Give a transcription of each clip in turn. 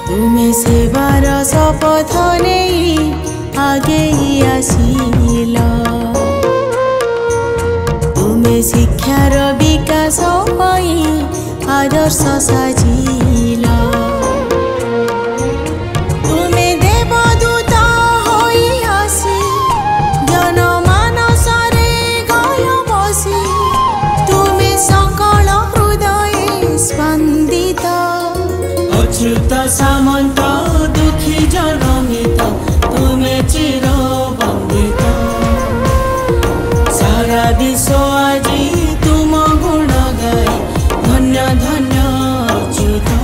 तुम्हें सेवार शपथ नहीं आगे आसिल तुम्हें शिक्षार विकास आदर्श साजिल तुम्हें देवदूत होई आसी जनमानस रे गय बसी तुम्हें सकल हृदय स्पंदित अच्युत सामंत दुखी जनमित तुम्हें चिर वंदित सारा विश्व আজি तुम गुण गाए धन्य धन्य अच्युत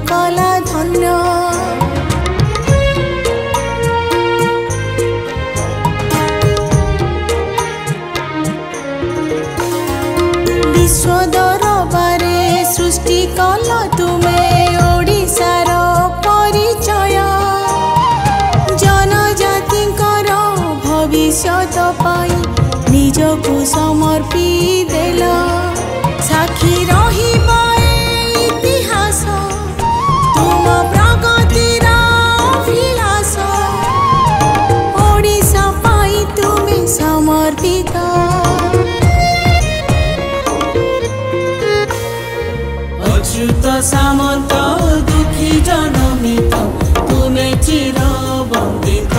कला धन्य विश्व दरबारे सृष्टि कल तुम्हें ओडिशार परिचय जनजातिंकर भविष्यत पाई निजकु समर्पी देल साक्षी रहिबा इतिहास तुम प्रगतिर अभिलाष ओडिशा पाई तुम्हें समर्पित अच्युत सामंत दुखी जनमित तुम्हें चिर वंदित।